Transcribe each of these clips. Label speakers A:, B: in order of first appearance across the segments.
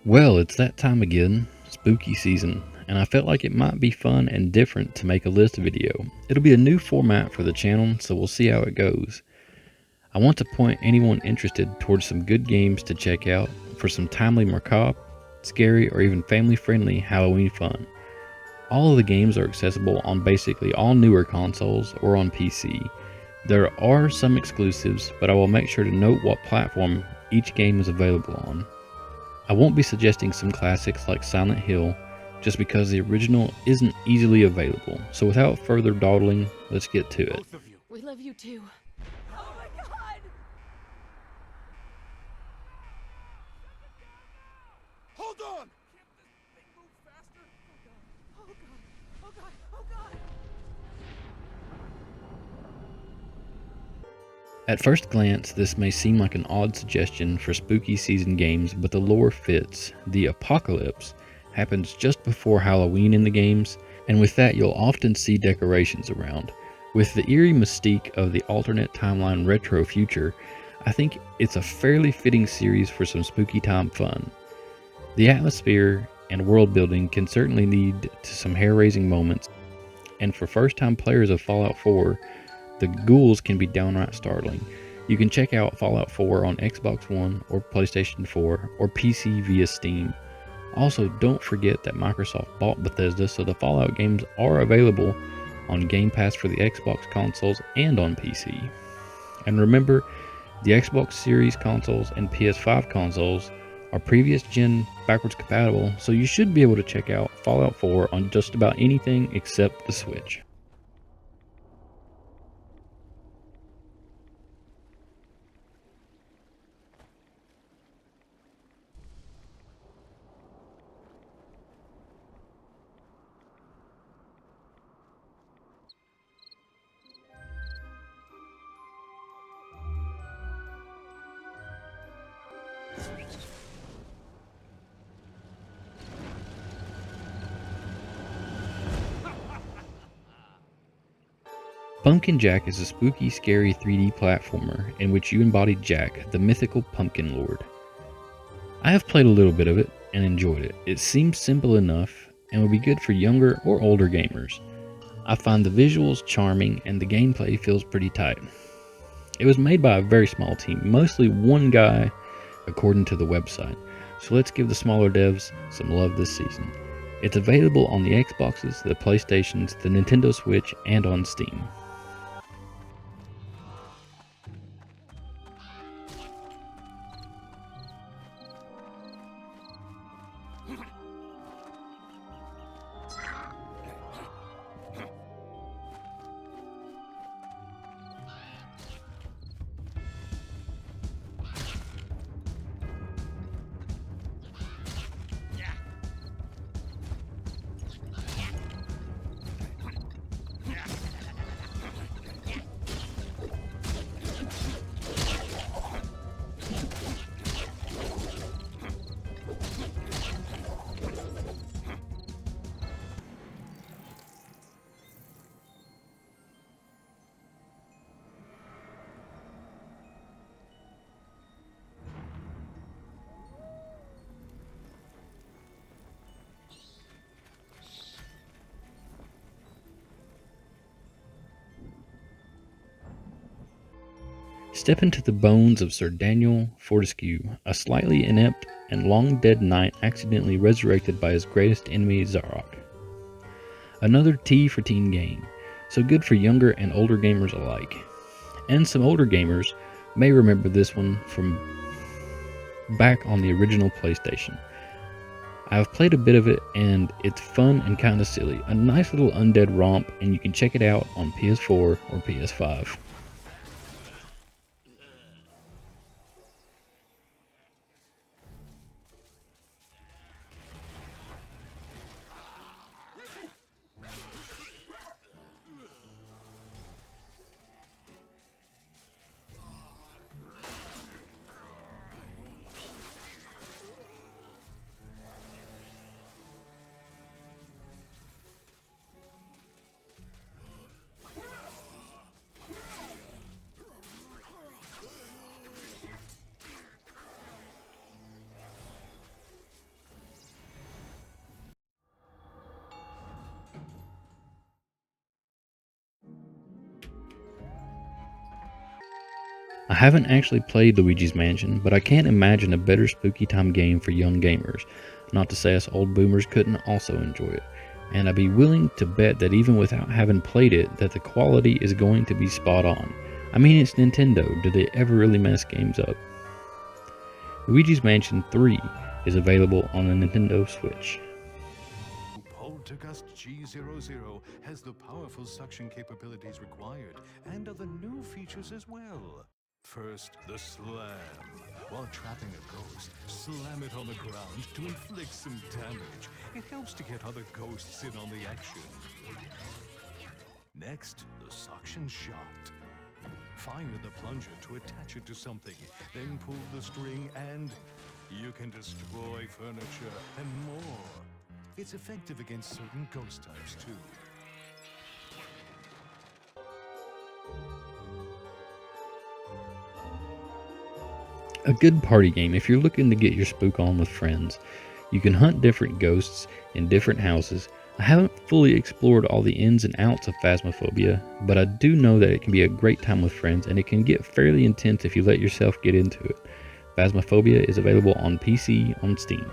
A: Well, it's that time again, spooky season, and I felt like it might be fun and different to make a list video. It'll be a new format for the channel, so we'll see how it goes. I want to point anyone interested towards some good games to check out for some timely macabre, scary, or even family-friendly Halloween fun. All of the games are accessible on basically all newer consoles or on PC. There are some exclusives, but I will make sure to note what platform each game is available on. I won't be suggesting some classics like Silent Hill, just because the original isn't easily available. So without further dawdling, let's get to it.
B: Both of you.
C: We love you too. Oh my god!
B: Hold on!
C: Can't this thing move faster? Oh god. Oh god. Oh god. Oh god.
A: At first glance, this may seem like an odd suggestion for spooky season games, but the lore fits. The apocalypse happens just before Halloween in the games, and with that you'll often see decorations around. With the eerie mystique of the alternate timeline retro future, I think it's a fairly fitting series for some spooky time fun. The atmosphere and world building can certainly lead to some hair-raising moments, and for first-time players of Fallout 4, the ghouls can be downright startling. You can check out Fallout 4 on Xbox One or PlayStation 4 or PC via Steam. Also, don't forget that Microsoft bought Bethesda, so the Fallout games are available on Game Pass for the Xbox consoles and on PC. And remember, the Xbox Series consoles and PS5 consoles are previous gen backwards compatible, so you should be able to check out Fallout 4 on just about anything except the Switch. Pumpkin Jack is a spooky, scary 3D platformer in which you embody Jack, the mythical pumpkin lord. I have played a little bit of it and enjoyed it. It seems simple enough and would be good for younger or older gamers. I find the visuals charming and the gameplay feels pretty tight. It was made by a very small team, mostly one guy according to the website, so let's give the smaller devs some love this season. It's available on the Xboxes, the PlayStations, the Nintendo Switch, and on Steam. Step into the bones of Sir Daniel Fortescue, a slightly inept and long-dead knight accidentally resurrected by his greatest enemy Zarok. Another T for teen game, so good for younger and older gamers alike. And some older gamers may remember this one from back on the original PlayStation. I have played a bit of it and it's fun and kinda silly. A nice little undead romp, and you can check it out on PS4 or PS5. haven't actually played Luigi's Mansion, but I can't imagine a better spooky time game for young gamers. Not to say us old boomers couldn't also enjoy it. And I'd be willing to bet that even without having played it, that the quality is going to be spot on. I mean, it's Nintendo. Do they ever really mess games up? Luigi's Mansion 3 is available on the Nintendo Switch.
D: Poltergust G00 has the powerful suction capabilities required and other new features as well. First, the slam. While trapping a ghost, slam it on the ground to inflict some damage. It helps to get other ghosts in on the action. Next, the suction shot. Fire the plunger to attach it to something, then pull the string and you can destroy furniture and more. It's effective against certain ghost types too.
A: A good party game if you're looking to get your spook on with friends. You can hunt different ghosts in different houses. I haven't fully explored all the ins and outs of Phasmaphobia, but I do know that it can be a great time with friends and it can get fairly intense if you let yourself get into it. Phasmaphobia is available on PC on Steam.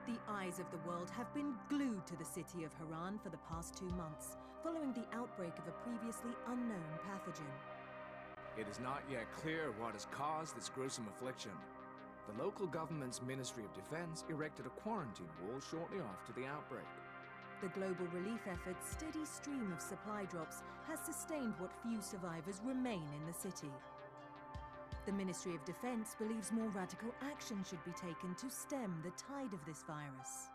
E: The eyes of the world have been glued to the city of Haran for the past 2 months, following the outbreak of a previously unknown pathogen.
F: It is not yet clear what has caused this gruesome affliction. The local government's Ministry of Defense erected a quarantine wall shortly after the outbreak.
E: The global relief effort's steady stream of supply drops has sustained what few survivors remain in the city. The Ministry of Defense believes more radical action should be taken to stem the tide of this virus.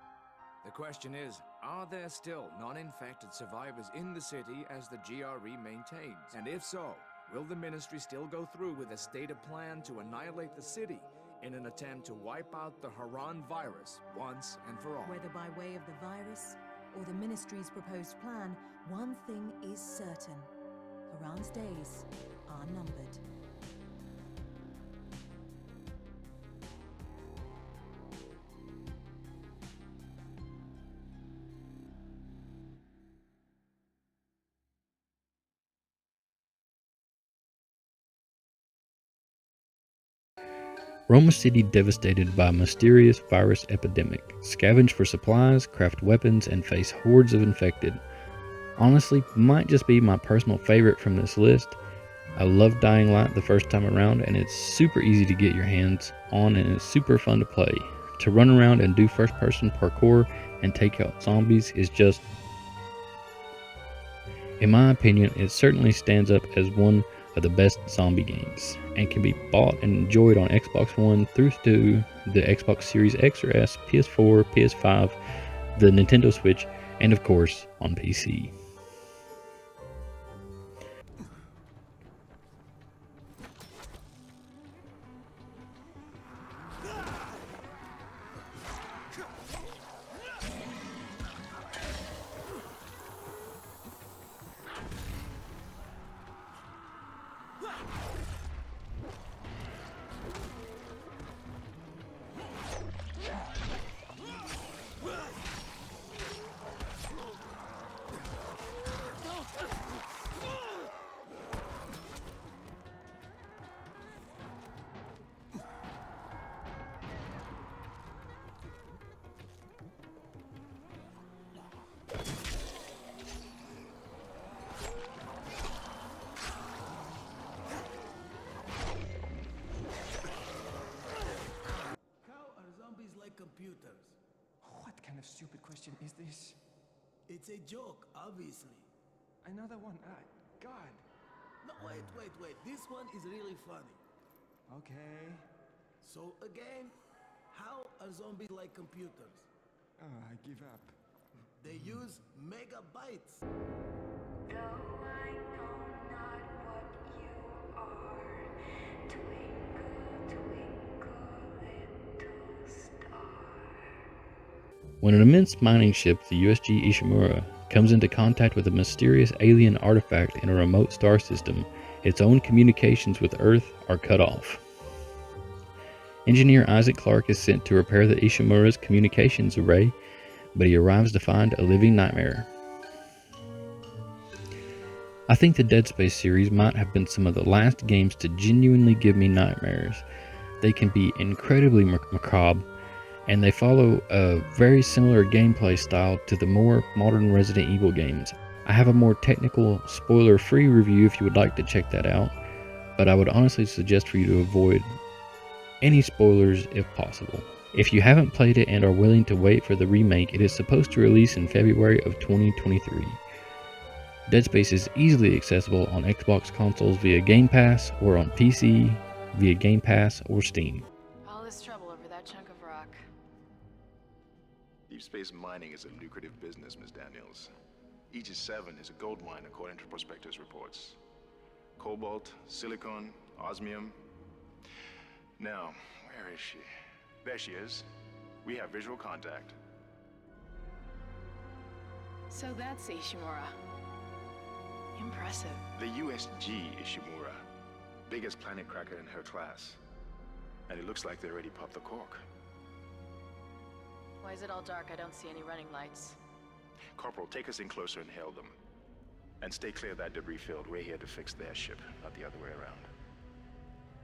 F: The question is, are there still non-infected survivors in the city as the GRE maintains? And if so, will the ministry still go through with a stated plan to annihilate the city in an attempt to wipe out the Haran virus once and for all?
E: Whether by way of the virus or the ministry's proposed plan, one thing is certain. Haran's days are numbered.
A: Roma City devastated by a mysterious virus epidemic. Scavenge for supplies, craft weapons, and face hordes of infected. Honestly, might just be my personal favorite from this list. I loved Dying Light the first time around, and it's super easy to get your hands on and it's super fun to play. To run around and do first person parkour and take out zombies is just... In my opinion, it certainly stands up as one of the best zombie games and can be bought and enjoyed on Xbox One through to the Xbox Series X or S, PS4, PS5, the Nintendo Switch, and of course on PC.
B: Computers.
G: What kind of stupid question is this?
B: It's a joke, obviously.
G: Another one? God.
B: No, wait. This one is really funny.
G: Okay.
B: So again, how are zombies like computers?
G: I give up.
B: They use megabytes.
H: Though I know not what you are, twinkle, twinkle, little star.
A: When an immense mining ship, the USG Ishimura, comes into contact with a mysterious alien artifact in a remote star system, its own communications with Earth are cut off. Engineer Isaac Clarke is sent to repair the Ishimura's communications array, but he arrives to find a living nightmare. I think the Dead Space series might have been some of the last games to genuinely give me nightmares. They can be incredibly macabre, and they follow a very similar gameplay style to the more modern Resident Evil games. I have a more technical, spoiler-free review if you would like to check that out, but I would honestly suggest for you to avoid any spoilers if possible. If you haven't played it and are willing to wait for the remake, it is supposed to release in February of 2023. Dead Space is easily accessible on Xbox consoles via Game Pass or on PC via Game Pass or Steam.
I: All this trouble over that chunk of rock.
J: Deep space mining is a lucrative business, Ms. Daniels. Aegis 7 is a gold mine according to prospectors' reports. Cobalt, silicon, osmium. Now, where is she? There she is. We have visual contact.
I: So that's Ishimura. Impressive.
J: The USG Ishimura. Biggest planet cracker in her class. And it looks like they already popped the cork.
I: Why is it all dark? I don't see any running lights.
J: Corporal, take us in closer and hail them. And stay clear of that debris field. We're here to fix their ship, not the other way around.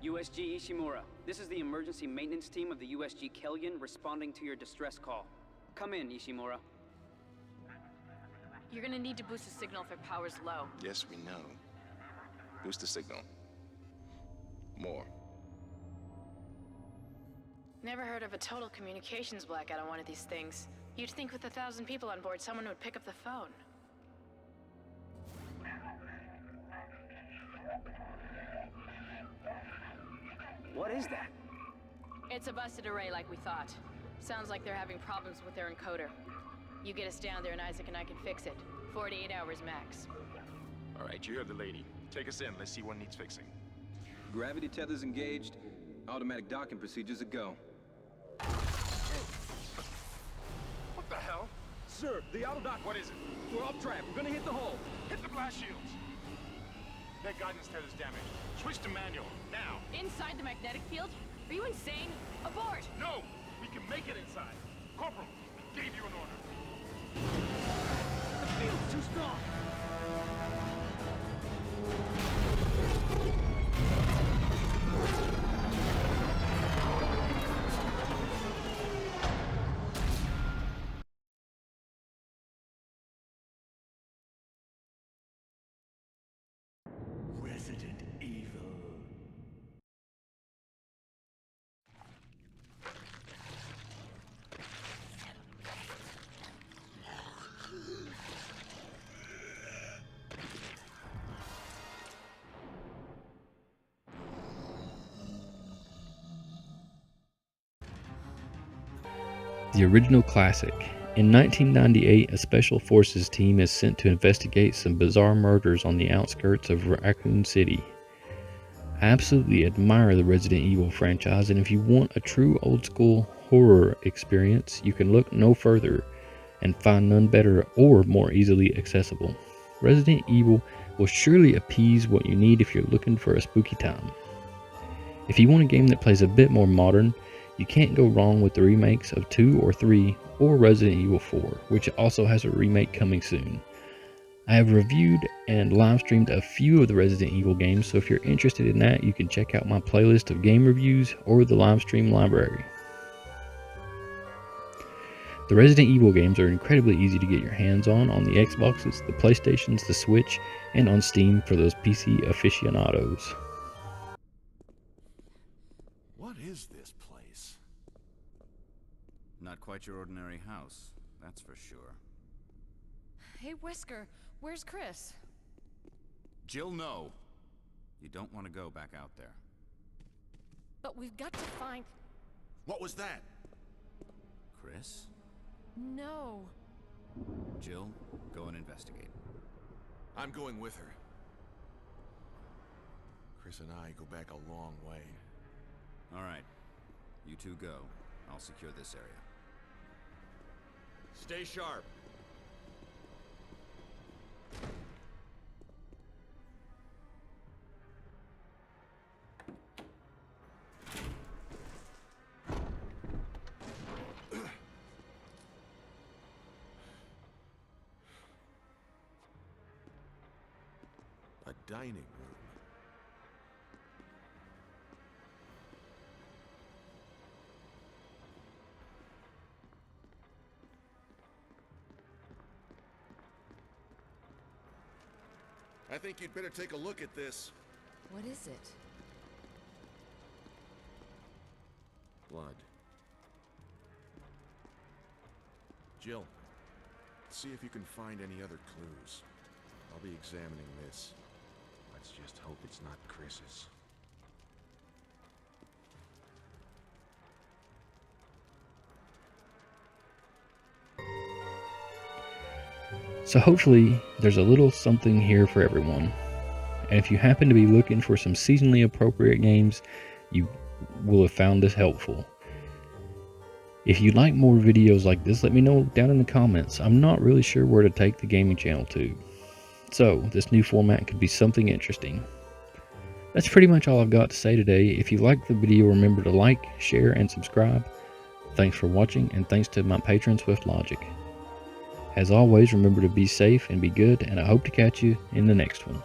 K: USG Ishimura, this is the emergency maintenance team of the USG Kellion responding to your distress call. Come in, Ishimura.
I: You're gonna need to boost the signal if your power's low.
J: Yes, we know. Boost the signal. More.
I: Never heard of a total communications blackout on one of these things. You'd think with 1,000 people on board, someone would pick up the phone.
K: What is that?
I: It's a busted array like we thought. Sounds like they're having problems with their encoder. You get us down there and Isaac and I can fix it. 48 hours max.
J: All right, you heard the lady. Take us in. Let's see what needs fixing.
L: Gravity tethers engaged. Automatic docking procedures a go.
J: What the hell?
M: Sir, the auto dock.
J: What is it?
M: We're off track. We're gonna hit the hull.
J: Hit the blast shields. Their guidance tether's damaged. Switch to manual, now.
I: Inside the magnetic field? Are you insane? Abort!
J: No! We can make it inside. Corporal, gave you an order.
M: The field's too strong.
B: Resident Evil.
A: The original classic. In 1998, a special forces team is sent to investigate some bizarre murders on the outskirts of Raccoon City. I absolutely admire the Resident Evil franchise, and if you want a true old school horror experience, you can look no further and find none better or more easily accessible. Resident Evil will surely appease what you need if you're looking for a spooky time. If you want a game that plays a bit more modern, you can't go wrong with the remakes of 2 or 3 or Resident Evil 4, which also has a remake coming soon. I have reviewed and live streamed a few of the Resident Evil games, so if you're interested in that, you can check out my playlist of game reviews or the live stream library. The Resident Evil games are incredibly easy to get your hands on the Xboxes, the PlayStations, the Switch, and on Steam for those PC aficionados.
M: What is this place?
N: Not quite your ordinary house, that's for sure.
O: Hey, Whisker, where's Chris?
N: Jill, no. You don't want to go back out there.
O: But we've got to find...
M: What was that?
N: Chris?
O: No.
N: Jill, go and investigate.
M: I'm going with her. Chris and I go back a long way.
N: All right. You two go. I'll secure this area.
M: Stay sharp. dining room. I think you'd better take a look at this.
O: What is it?
M: Blood. Jill, see if you can find any other clues. I'll be examining this.
P: Let's just hope it's not Chris's.
A: So hopefully there's a little something here for everyone. And if you happen to be looking for some seasonally appropriate games, you will have found this helpful. If you'd like more videos like this, let me know down in the comments. I'm not really sure where to take the gaming channel to. So this new format could be something interesting. That's pretty much all I've got to say today. If you liked the video, remember to like, share, and subscribe. Thanks for watching, and thanks to my patron Swift Logic. As always, remember to be safe and be good, and I hope to catch you in the next one.